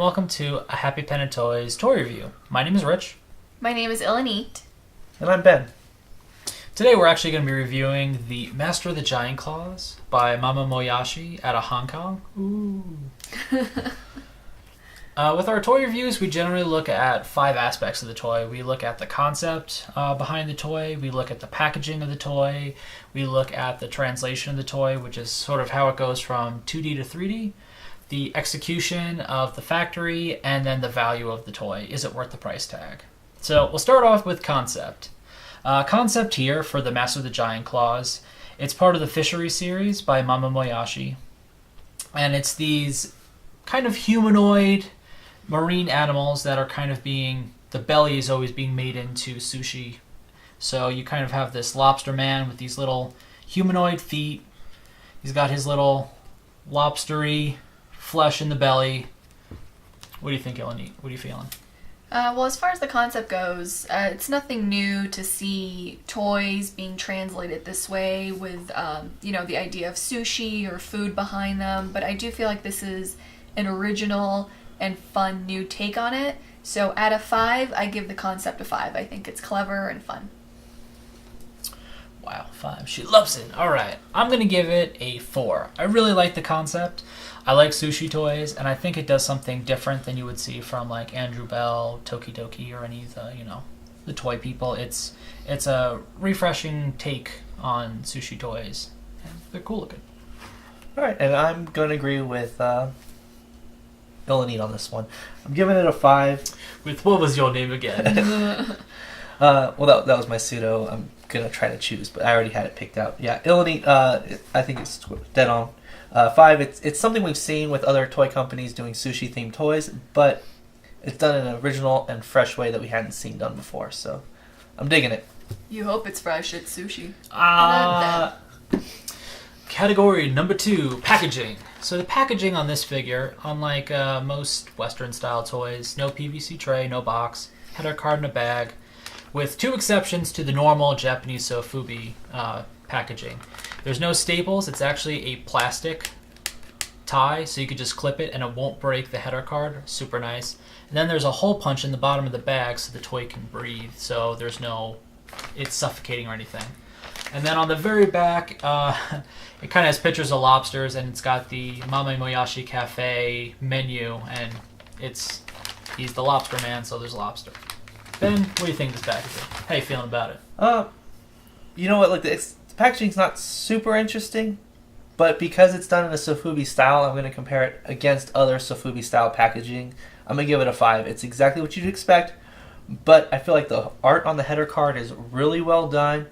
welcome to a Happy Panda Toys toy review. My name is Rich. My name is Illaneet. And I'm Ben. Today we're actually going to be reviewing the Master of the Giant Claws by Mame Moyashi out of Hong Kong. Ooh. With our toy reviews, we generally look at 5 aspects of the toy. We look at the concept behind the toy, we look at the packaging of the toy, we look at the translation of the toy, which is sort of how it goes from 2D to 3D, the execution of the factory, and then the value of the toy. Is it worth the price tag? So we'll start off with concept. Concept here for the Master of the Giant Claws. It's part of the Fishery series by Mame Moyashi. And it's these kind of humanoid marine animals that are kind of being, the belly is always being made into sushi. So you kind of have this lobster man with these little humanoid feet. He's got his little lobstery flesh in the belly. What do you think, Illaneet? What are you feeling? Well, as far as the concept goes, it's nothing new to see toys being translated this way with, the idea of sushi or food behind them. But I do feel like this is an original and fun new take on it. So out of 5, I give the concept a 5. I think it's clever and fun. Wow, 5. She loves it. All right. I'm going to give it a 4. I really like the concept. I like sushi toys, and I think it does something different than you would see from like Andrew Bell, Tokidoki, or any of the, the toy people. It's a refreshing take on sushi toys. And they're cool looking. All right, and I'm going to agree with Illaneet on this one. I'm giving it a 5. With what was your name again? Well, that was my pseudo. I'm going to try to choose, but I already had it picked out. Yeah, Illaneet, I think it's dead on. 5, it's something we've seen with other toy companies doing sushi-themed toys, but it's done in an original and fresh way that we hadn't seen done before, so I'm digging it. You hope it's fresh. It's sushi. Category number 2, packaging. So the packaging on this figure, unlike most Western-style toys, no PVC tray, no box, header card in a bag, with 2 exceptions to the normal Japanese sofubi packaging. There's no staples. It's actually a plastic tie, so you could just clip it and it won't break the header card. Super nice. And then there's a hole punch in the bottom of the bag so the toy can breathe, so there's no, it's suffocating or anything. And then on the very back, it kind of has pictures of lobsters, and it's got the Mame Moyashi Cafe menu, and he's the lobster man, so there's lobster. Ben, what do you think of this packaging? How you feeling about it? You know what? Like the packaging's not super interesting, but because it's done in a sofubi style, I'm going to compare it against other sofubi style packaging. I'm going to give it a 5. It's exactly what you'd expect, but I feel like the art on the header card is really well done,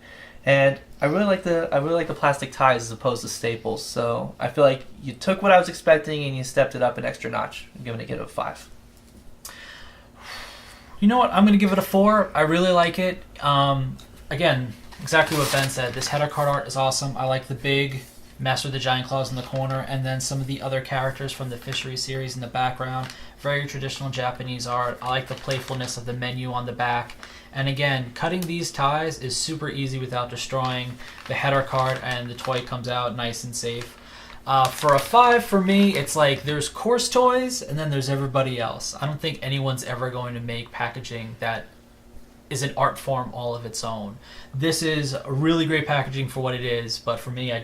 and I really like the plastic ties as opposed to staples. So I feel like you took what I was expecting and you stepped it up an extra notch. I'm giving it a 5. You know what? I'm going to give it a 4. I really like it. Again, exactly what Ben said. This header card art is awesome. I like the big Master of the Giant Claws in the corner, and then some of the other characters from the Fishery series in the background. Very traditional Japanese art. I like the playfulness of the menu on the back. And again, cutting these ties is super easy without destroying the header card, and the toy comes out nice and safe. For a 5 for me, it's like there's course toys and then there's everybody else. I don't think anyone's ever going to make packaging that is an art form all of its own. This is a really great packaging for what it is, but for me, I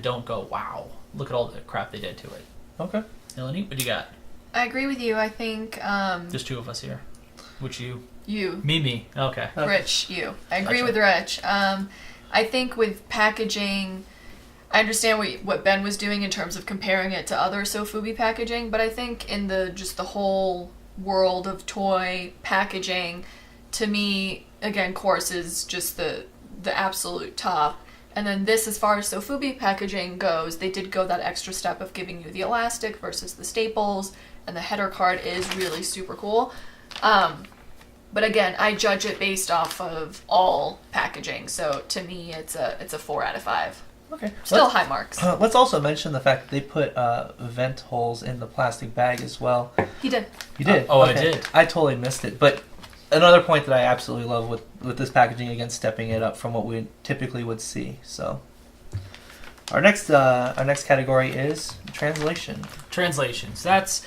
don't go, wow, look at all the crap they did to it. Okay. Illaneet, what do you got? I agree with you. I think... There's 2 of us here. Which you? You. Me. Okay. Rich, you. I agree Gotcha. with Rich. I think with packaging... I understand what Ben was doing in terms of comparing it to other sofubi packaging, but I think in the whole world of toy packaging, to me, again, course is just the absolute top. And then this, as far as sofubi packaging goes, they did go that extra step of giving you the elastic versus the staples, and the header card is really super cool. But again, I judge it based off of all packaging, so to me, it's a 4 out of 5. Okay. Still high marks. Let's also mention the fact that they put vent holes in the plastic bag as well. He did. You did? Oh, okay. I did. I totally missed it. But another point that I absolutely love with this packaging, again, stepping it up from what we typically would see. So our next category is translation. Translations. That's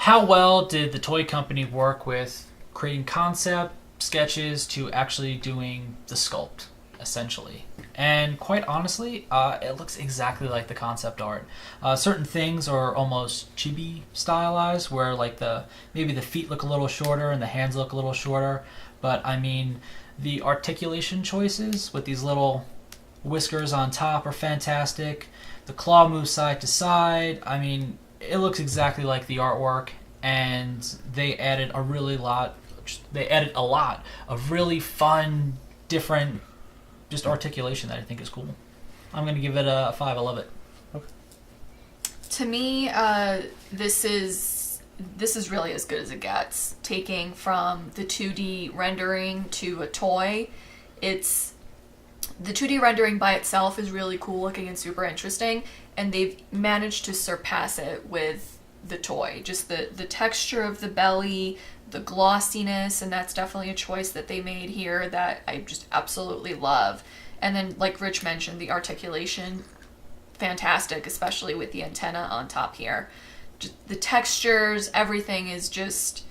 how well did the toy company work with creating concept sketches to actually doing the sculpt, essentially? And quite honestly, it looks exactly like the concept art. Certain things are almost chibi stylized, where like maybe the feet look a little shorter and the hands look a little shorter. But I mean, the articulation choices with these little whiskers on top are fantastic. The claw moves side to side. I mean, it looks exactly like the artwork, and they added a lot of really fun, different, just articulation that I think is cool. I'm gonna give it a 5. I love it. Okay. To me, this is really as good as it gets. Taking from the 2D rendering to a toy, the 2D rendering by itself is really cool looking and super interesting, and they've managed to surpass it with the toy. Just the texture of the belly, the glossiness, and that's definitely a choice that they made here that I just absolutely love. And then, like Rich mentioned, the articulation, fantastic, especially with the antenna on top here. Just the textures, everything is just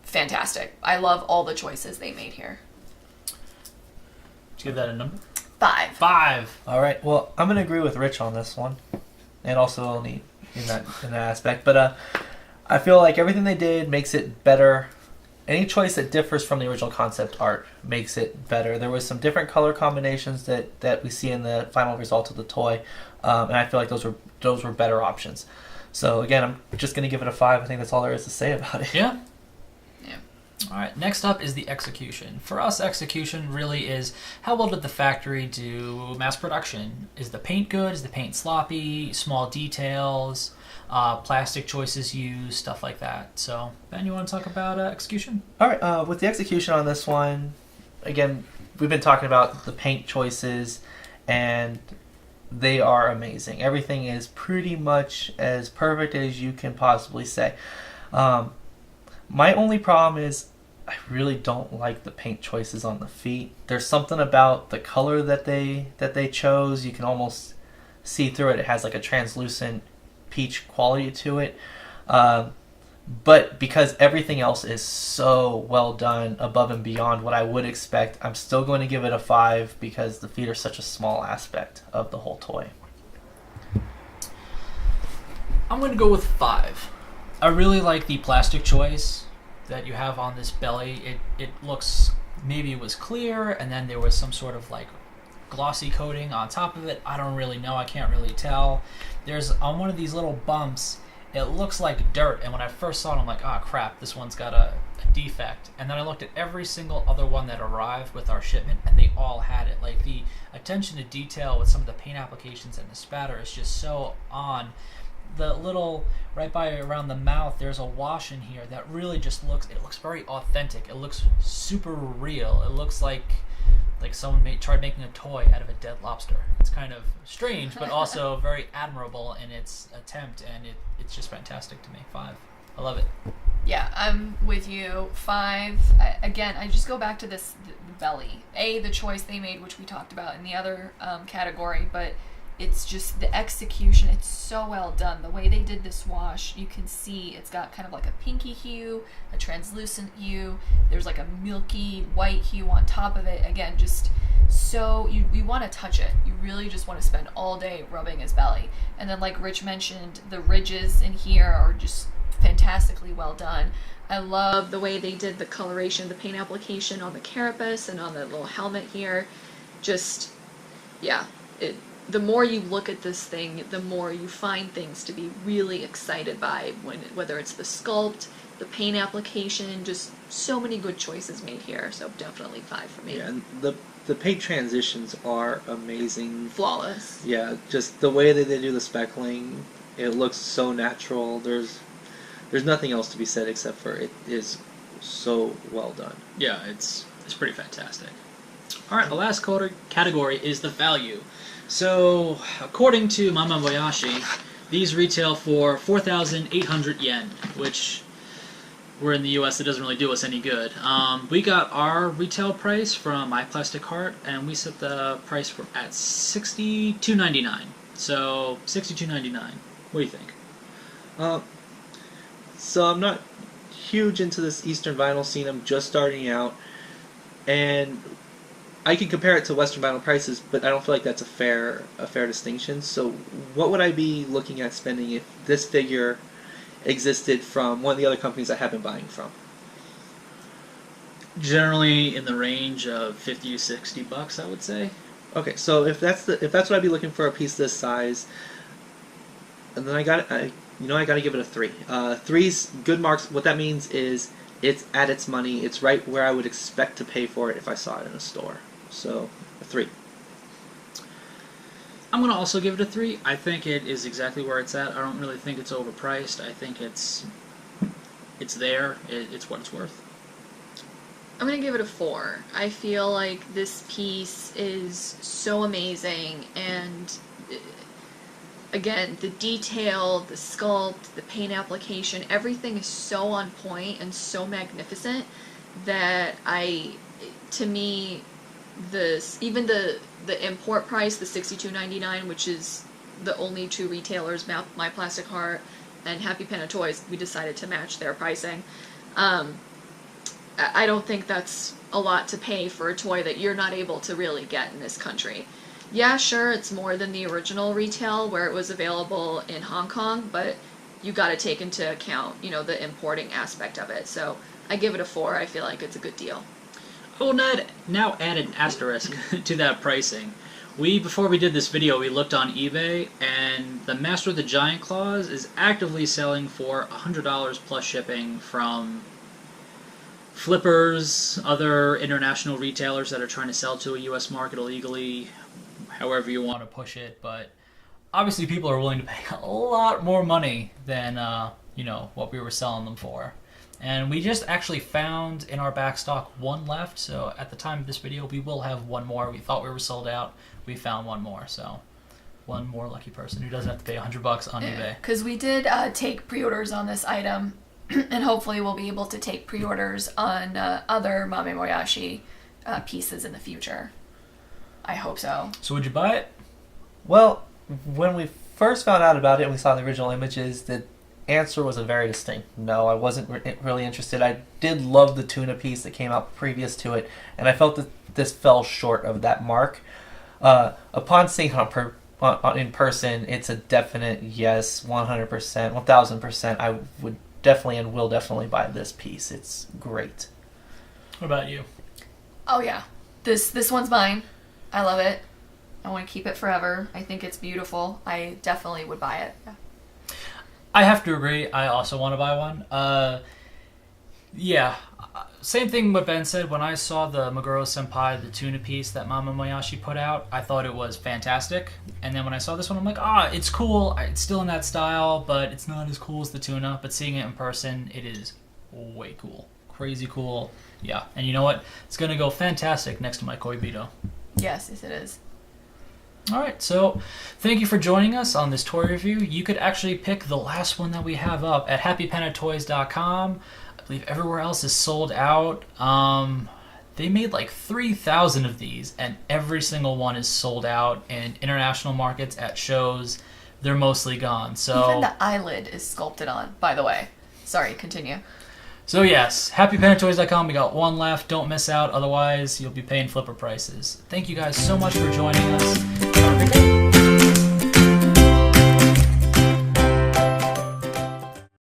fantastic. I love all the choices they made here. Let's give that a number. 5. 5. All right. Well, I'm gonna agree with Rich on this one, and also only in that aspect. But I feel like everything they did makes it better. Any choice that differs from the original concept art makes it better. There was some different color combinations that we see in the final result of the toy, and I feel like those were better options. So again, I'm just gonna give it a 5. I think that's all there is to say about it. Yeah. Yeah. All right, next up is the execution. For us, execution really is how well did the factory do mass production? Is the paint good? Is the paint sloppy? Small details, plastic choices used, stuff like that. So, Ben, you want to talk about execution? All right. With the execution on this one, again, we've been talking about the paint choices, and they are amazing. Everything is pretty much as perfect as you can possibly say. My only problem is I really don't like the paint choices on the feet. There's something about the color that they chose. You can almost see through it. It has like a translucent peach quality to it. But because everything else is so well done, above and beyond what I would expect, I'm still going to give it a 5 because the feet are such a small aspect of the whole toy. I'm going to go with 5. I really like the plastic choice that you have on this belly. It looks, maybe it was clear, and then there was some sort of like glossy coating on top of it. I don't really know. I can't really tell. There's on one of these little bumps, it looks like dirt, and when I first saw it, I'm like, ah, crap, this one's got a defect. And then I looked at every single other one that arrived with our shipment, and they all had it. Like, the attention to detail with some of the paint applications and the spatter is just so on. The little, right by around the mouth, there's a wash in here that really just looks very authentic. It looks super real. It looks like someone tried making a toy out of a dead lobster. It's kind of strange, but also very admirable in its attempt, and it's just fantastic to me. 5. I love it. Yeah, I'm with you. 5. Again, I just go back to the belly. The choice they made, which we talked about in the other category, but it's just the execution. It's so well done. The way they did this wash, you can see it's got kind of like a pinky hue, a translucent hue. There's like a milky white hue on top of it. Again, just so you want to touch it. You really just want to spend all day rubbing his belly. And then, like Rich mentioned, the ridges in here are just fantastically well done. I love the way they did the coloration, the paint application on the carapace and on the little helmet here. Just, yeah, the more you look at this thing, the more you find things to be really excited by, whether it's the sculpt, the paint application, just so many good choices made here. So definitely 5 for me. Yeah, and the paint transitions are amazing. Flawless. Yeah, just the way that they do the speckling, it looks so natural. There's nothing else to be said except for it is so well done. Yeah, it's pretty fantastic. All right, the last category is the value. So, according to Mame Moyashi, these retail for 4,800 yen, which we're in the US, it doesn't really do us any good. We got our retail price from My Plastic Heart, and we set the price at $62.99. So, $62.99. What do you think? So I'm not huge into this Eastern vinyl scene. I'm just starting out, and I can compare it to Western vinyl prices, but I don't feel like that's a fair distinction. So what would I be looking at spending if this figure existed from one of the other companies I have been buying from? Generally in the range of $50 to $60, I would say. Okay, so if that's what I'd be looking for, a piece this size, and then I got to give it a 3. 3's good marks. What that means is it's at its money. It's right where I would expect to pay for it if I saw it in a store. So a 3. I'm going to also give it a 3. I think it is exactly where it's at. I don't really think it's overpriced. I think it's there. It's what it's worth. I'm going to give it a 4. I feel like this piece is so amazing, and again, the detail, the sculpt, the paint application, everything is so on point and so magnificent that to me, even the import price, the $62.99, which is the only 2 retailers, My Plastic Heart and Happy Panda Toys, we decided to match their pricing. I don't think that's a lot to pay for a toy that you're not able to really get in this country. Yeah, sure, it's more than the original retail where it was available in Hong Kong, but you got to take into account, the importing aspect of it. So I give it a 4. I feel like it's a good deal. I will now add an asterisk to that pricing. Before we did this video, we looked on eBay, and the Master of the Giant Claws is actively selling for $100 plus shipping from flippers, other international retailers that are trying to sell to a U.S. market illegally, however you want to push it. But obviously people are willing to pay a lot more money than what we were selling them for. And we just actually found in our back stock 1 left, so at the time of this video we will have 1 more. We thought we were sold out. We found 1 more, so 1 more lucky person who doesn't have to pay $100 on eBay. Because we did take pre-orders on this item, and hopefully we'll be able to take pre-orders on other Mame Moyashi pieces in the future. I hope so. So would you buy it? Well, when we first found out about it and we saw the original images, the answer was a very distinct no. I wasn't really interested. I did love the tuna piece that came out previous to it, and I felt that this fell short of that mark. Upon seeing it in person, it's a definite yes, 100%, 1000%. I would definitely and will definitely buy this piece. It's great. What about you? Oh yeah, this one's mine. I love it. I want to keep it forever. I think it's beautiful. I definitely would buy it. Yeah. I have to agree. I also want to buy one. Yeah, same thing what Ben said. When I saw the Meguro Senpai, the tuna piece that Mame Moyashi put out, I thought it was fantastic. And then when I saw this one, I'm like, it's cool. It's still in that style, but it's not as cool as the tuna. But seeing it in person, it is way cool. Crazy cool. Yeah, and you know what? It's going to go fantastic next to my Koibito. Yes, it is. Alright, so thank you for joining us on this toy review. You could actually pick the last one that we have up at happypandatoys.com. I believe everywhere else is sold out. They made like 3,000 of these, and every single one is sold out in international markets at shows. They're mostly gone. So even the eyelid is sculpted on, by the way. Sorry, continue. So yes, happypandatoys.com. We got 1 left. Don't miss out, otherwise you'll be paying flipper prices. Thank you guys so much for joining us. Have a great day.